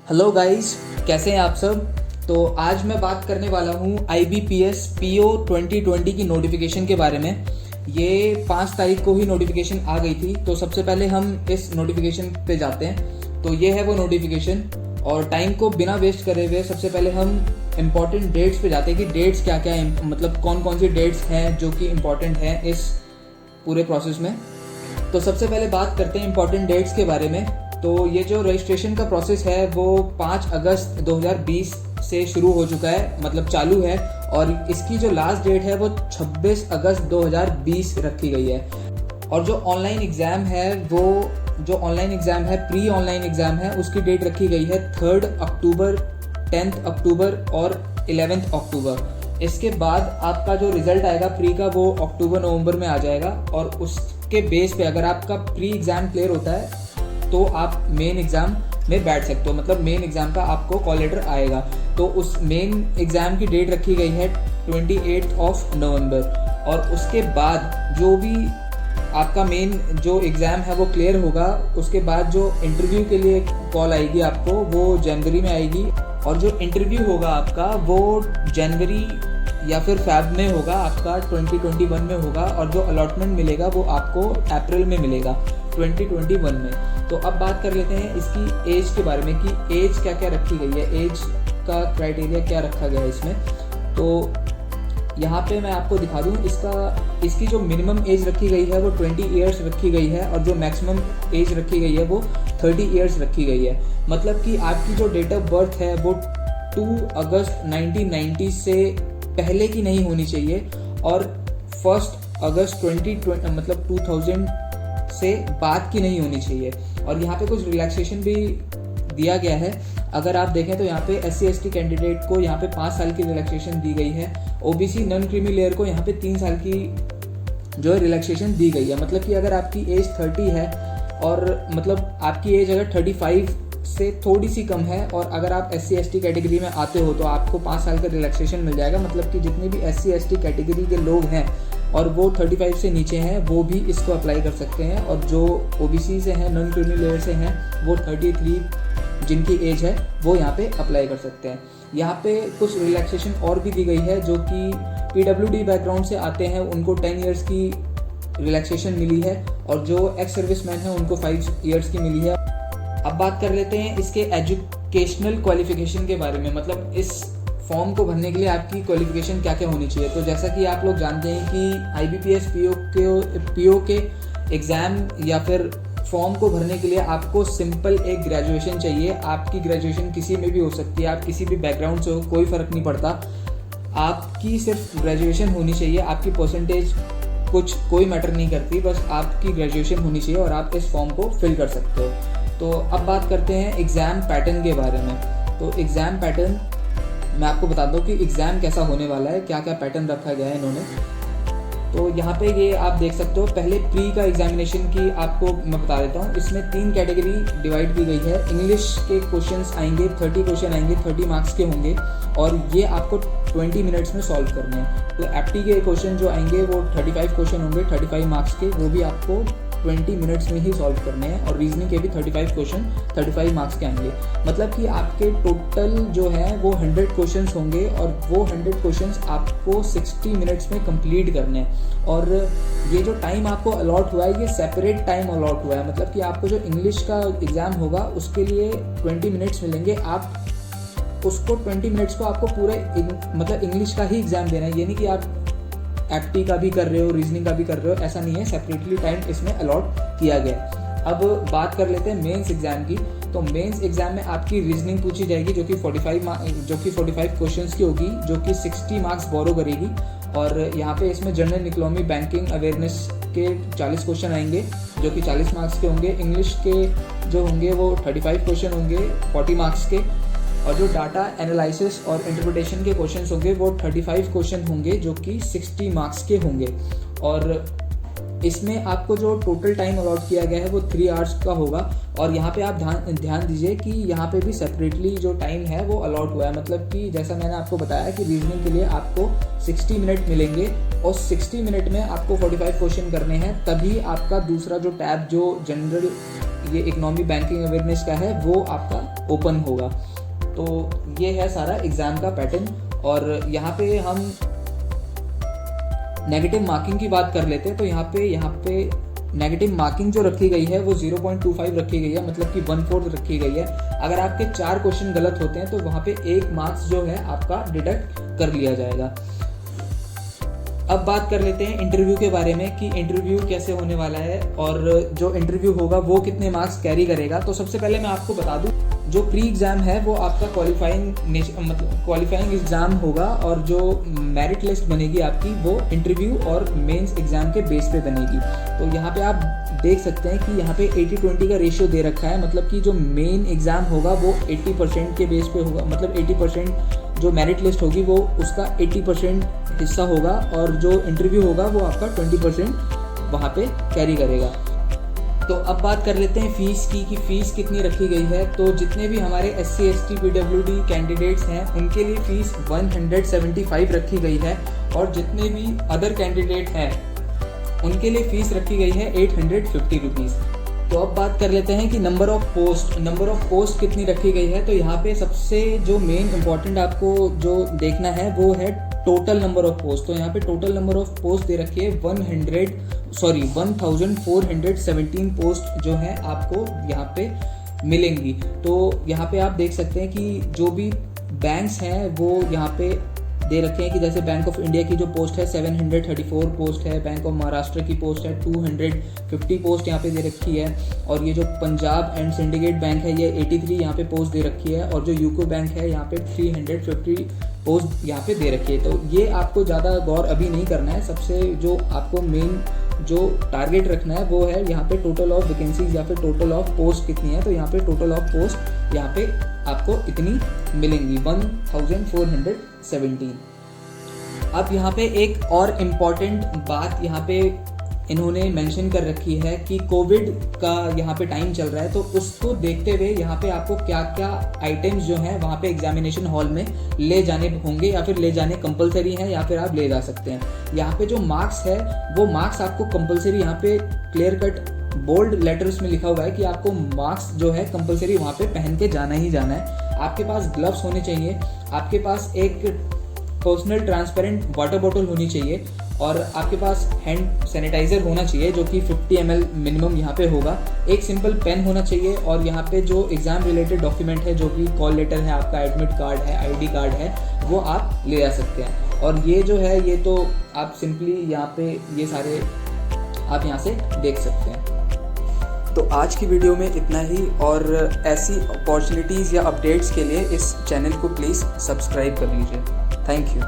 Hello guys, कैसे हैं आप सब। तो आज मैं बात करने वाला हूँ IBPS PO 2020 की नोटिफिकेशन के बारे में। ये 5 तारीख को ही नोटिफिकेशन आ गई थी। तो सबसे पहले हम इस नोटिफिकेशन पे जाते हैं। तो ये है वो नोटिफिकेशन, और टाइम को बिना वेस्ट करे हुए सबसे पहले हम इम्पॉर्टेंट डेट्स पे जाते हैं कि डेट्स क्या क्या मतलब कौन कौन सी डेट्स हैं जो कि इम्पॉर्टेंट हैं इस पूरे प्रोसेस में। तो सबसे पहले बात करते हैं इम्पॉर्टेंट डेट्स के बारे में। तो ये जो रजिस्ट्रेशन का प्रोसेस है वो 5 अगस्त 2020 से शुरू हो चुका है, मतलब चालू है, और इसकी जो लास्ट डेट है वो 26 अगस्त 2020 रखी गई है। और जो ऑनलाइन एग्ज़ाम है प्री ऑनलाइन एग्ज़ाम है, उसकी डेट रखी गई है 3 अक्टूबर, 10 अक्टूबर और 11 अक्टूबर। इसके बाद आपका जो रिजल्ट आएगा प्री का वो अक्टूबर नवंबर में आ जाएगा, और उसके बेस पे अगर आपका प्री एग्ज़ाम क्लियर होता है तो आप मेन एग्ज़ाम में बैठ सकते हो, मतलब मेन एग्ज़ाम का आपको कॉल लेटर आएगा। तो उस मेन एग्ज़ाम की डेट रखी गई है 28 नवंबर। और उसके बाद जो भी आपका मेन जो एग्ज़ाम है वो क्लियर होगा, उसके बाद जो इंटरव्यू के लिए कॉल आएगी आपको वो जनवरी में आएगी। और जो इंटरव्यू होगा आपका वो जनवरी या फिर फैब में होगा, आपका 2021 में होगा। और जो अलॉटमेंट मिलेगा वो आपको अप्रैल में मिलेगा 2021 में। तो अब बात कर लेते हैं इसकी एज के बारे में कि एज क्या क्या रखी गई है, एज का क्राइटेरिया क्या रखा गया है इसमें। तो यहाँ पे मैं आपको दिखा दूँ इसकी जो मिनिमम एज रखी गई है वो 20 ईयर्स रखी गई है, और जो मैक्सिमम एज रखी गई है वो 30 ईयर्स रखी गई है। मतलब कि आपकी जो डेट ऑफ बर्थ है वो 2 अगस्त 1990 से पहले की नहीं होनी चाहिए, और 1 अगस्त 2000 से बाद की नहीं होनी चाहिए। और यहाँ पे कुछ रिलैक्सेशन भी दिया गया है। अगर आप देखें तो यहाँ पे SC/ST कैंडिडेट को यहाँ पे 5 साल की रिलैक्सेशन दी गई है। OBC नॉन क्रीमी लेयर को यहाँ पे 3 साल की जो है रिलैक्सेशन दी गई है। मतलब कि अगर आपकी एज 30 है, और मतलब आपकी एज अगर 35 से थोड़ी सी कम है, और अगर आप SC/ST कैटेगरी में आते हो तो आपको 5 साल का रिलैक्सेशन मिल जाएगा। मतलब कि जितने भी SC/ST कैटेगरी के लोग हैं और वो 35 से नीचे हैं वो भी इसको अप्लाई कर सकते हैं, और जो OBC से हैं, नॉन क्रीमी लेयर से हैं, वो 33 जिनकी एज है वो यहाँ पे अप्लाई कर सकते हैं। यहाँ पे कुछ रिलैक्सेशन और भी दी गई है। जो कि PWD बैकग्राउंड से आते हैं उनको 10 ईयर्स की रिलैक्सेशन मिली है, और जो एक्स सर्विसमैन हैं उनको 5 ईयर्स की मिली है। अब बात कर लेते हैं इसके एजुकेशनल क्वालिफिकेशन के बारे में। मतलब इस फॉर्म को भरने के लिए आपकी क्वालिफिकेशन क्या क्या होनी चाहिए। तो जैसा कि आप लोग जानते हैं कि IBPS PO के एग्ज़ाम या फिर फॉर्म को भरने के लिए आपको सिंपल एक ग्रेजुएशन चाहिए। आपकी ग्रेजुएशन किसी में भी हो सकती है, आप किसी भी बैकग्राउंड से हो, कोई फ़र्क नहीं पड़ता। आपकी सिर्फ ग्रेजुएशन होनी चाहिए, आपकी परसेंटेज कोई मैटर नहीं करती, बस आपकी ग्रेजुएशन होनी चाहिए और आप इस फॉर्म को फिल कर सकते हो। तो अब बात करते हैं एग्ज़ाम पैटर्न के बारे में। तो एग्ज़ाम पैटर्न मैं आपको बता दूं कि एग्ज़ाम कैसा होने वाला है, क्या क्या पैटर्न रखा गया है इन्होंने। तो यहाँ पे ये आप देख सकते हो। पहले प्री का एग्जामिनेशन की आपको मैं बता देता हूँ। इसमें 3 कैटेगरी डिवाइड की गई है। इंग्लिश के क्वेश्चंस आएंगे, 30 क्वेश्चन आएंगे, 30 मार्क्स के होंगे, और ये आपको 20 मिनट्स में सॉल्व करने हैं। तो एप्टी के क्वेश्चन जो आएंगे वो 35 क्वेश्चन होंगे, 35 मार्क्स के, वो भी आपको 20 मिनट्स में ही सॉल्व करने हैं। और रीजनिंग के भी 35 क्वेश्चन 35 मार्क्स के आएंगे। मतलब कि आपके टोटल जो है वो 100 क्वेश्चंस होंगे, और वो 100 क्वेश्चंस आपको 60 मिनट्स में कंप्लीट करने हैं। और ये जो टाइम आपको अलॉट हुआ है ये सेपरेट टाइम अलॉट हुआ है। मतलब कि आपको जो इंग्लिश का एग्ज़ाम होगा उसके लिए 20 मिनट्स मिलेंगे। आप उसको 20 मिनट्स को आपको पूरे मतलब इंग्लिश का ही एग्ज़ाम देना है। ये नहीं कि आप एप्टी का भी कर रहे हो, रीजनिंग का भी कर रहे हो, ऐसा नहीं है। सेपरेटली टाइम इसमें अलॉट किया गया। अब बात कर लेते हैं मेंस एग्जाम की। तो मेंस एग्जाम में आपकी रीजनिंग पूछी जाएगी जो कि 45 क्वेश्चंस की होगी, जो कि 60 मार्क्स बोरो करेगी। और यहाँ पे इसमें जनरल इकोनॉमी, बैंकिंग अवेयरनेस के 40 क्वेश्चन आएंगे जो कि 40 मार्क्स के होंगे। इंग्लिश के जो होंगे वो 35 क्वेश्चन होंगे 40 मार्क्स के। और जो डाटा एनालिसिस और इंटरप्रिटेशन के क्वेश्चंस होंगे वो 35 क्वेश्चन होंगे जो कि 60 मार्क्स के होंगे। और इसमें आपको जो टोटल टाइम अलॉट किया गया है वो 3 आवर्स का होगा। और यहाँ पे आप ध्यान दीजिए कि यहाँ पे भी सेपरेटली जो टाइम है वो अलॉट हुआ है। मतलब कि जैसा मैंने आपको बताया कि रीजनिंग के लिए आपको 60 मिनट मिलेंगे, और 60 मिनट में आपको 45 क्वेश्चन करने हैं, तभी आपका दूसरा जो टैब जो जनरल ये इकोनॉमी बैंकिंग अवेयरनेस का है वो आपका ओपन होगा। तो ये है सारा एग्ज़ाम का पैटर्न। और यहाँ पे हम नेगेटिव मार्किंग की बात कर लेते हैं। तो यहाँ पे नेगेटिव मार्किंग जो रखी गई है वो 0.25 रखी गई है, मतलब कि 1/4 रखी गई है। अगर आपके 4 क्वेश्चन गलत होते हैं तो वहाँ पे 1 मार्क्स जो है आपका डिडक्ट कर लिया जाएगा। अब बात कर लेते हैं इंटरव्यू के बारे में कि इंटरव्यू कैसे होने वाला है और जो इंटरव्यू होगा वो कितने मार्क्स कैरी करेगा। तो सबसे पहले मैं आपको बता दूं, जो प्री एग्ज़ाम है वो आपका क्वालिफाइंग एग्ज़ाम होगा और जो मेरिट लिस्ट बनेगी आपकी वो इंटरव्यू और मेंस एग्ज़ाम के बेस पे बनेगी। तो यहाँ पे आप देख सकते हैं कि यहाँ पे 80-20 का रेशियो दे रखा है, मतलब कि जो मेन एग्ज़ाम होगा वो 80% के बेस पे होगा, मतलब 80% जो मेरिट लिस्ट होगी वो उसका 80% हिस्सा होगा और जो इंटरव्यू होगा वो आपका 20% वहाँ पे कैरी करेगा। तो अब बात कर लेते हैं फ़ीस की कि फ़ीस कितनी रखी गई है। तो जितने भी हमारे SC ST PWD कैंडिडेट्स हैं उनके लिए फ़ीस 175 रखी गई है और जितने भी अदर कैंडिडेट हैं उनके लिए फ़ीस रखी गई है 850 रुपीज़। तो अब बात कर लेते हैं कि नंबर ऑफ़ पोस्ट कितनी रखी गई है। तो यहाँ पे सबसे जो मेन इम्पॉर्टेंट आपको जो देखना है वो है टोटल नंबर ऑफ पोस्ट। तो यहाँ पे टोटल नंबर ऑफ पोस्ट दे रखी है 1417 पोस्ट जो है आपको यहाँ पे मिलेंगी। तो यहाँ पे आप देख सकते हैं कि जो भी बैंक्स हैं वो यहाँ पे दे रखे हैं कि जैसे बैंक ऑफ इंडिया की जो पोस्ट है 734 पोस्ट है, बैंक ऑफ महाराष्ट्र की पोस्ट है 250 पोस्ट यहाँ पे दे रखी है, और ये जो पंजाब एंड सिंडिकेट बैंक है ये 83 यहाँ पे पोस्ट दे रखी है, और जो यूको बैंक है यहाँ पे 350 पोस्ट यहाँ पे दे रखी है। तो ये आपको ज़्यादा गौर अभी नहीं करना है, सबसे जो आपको मेन जो टारगेट रखना है वो है यहाँ पे टोटल ऑफ वैकेंसीज या फिर टोटल ऑफ पोस्ट कितनी है। तो यहाँ पे टोटल ऑफ पोस्ट यहाँ पे आपको इतनी मिलेंगी 1417। अब यहाँ पे एक और इम्पॉर्टेंट बात यहाँ पे इन्होंने मेंशन कर रखी है कि कोविड का यहाँ पे टाइम चल रहा है, तो उसको देखते हुए यहाँ पे आपको क्या क्या आइटम्स जो हैं वहाँ पे एग्जामिनेशन हॉल में ले जाने होंगे या फिर ले जाने कंपलसरी हैं या फिर आप ले जा सकते हैं। यहाँ पे जो मार्क्स है वो मार्क्स आपको कंपलसरी यहाँ पे क्लियर कट बोल्ड लेटर्स में लिखा हुआ है कि आपको मार्क्स जो है कंपलसरी वहाँ पे पहन के जाना ही जाना है। आपके पास ग्लव्स होने चाहिए, आपके पास एक पर्सनल ट्रांसपेरेंट वाटर बॉटल होनी चाहिए और आपके पास हैंड सैनिटाइजर होना चाहिए जो कि 50 ml मिनिमम यहाँ पे होगा। एक सिंपल पेन होना चाहिए और यहाँ पे जो एग्ज़ाम रिलेटेड डॉक्यूमेंट है जो कि कॉल लेटर है, आपका एडमिट कार्ड है, ID कार्ड है, वो आप ले आ सकते हैं। और ये जो है ये तो आप सिंपली यहाँ पे ये सारे आप यहाँ से देख सकते हैं। तो आज की वीडियो में इतना ही, और ऐसी अपॉर्चुनिटीज़ या अपडेट्स के लिए इस चैनल को प्लीज़ सब्सक्राइब कर लीजिए। Thank you.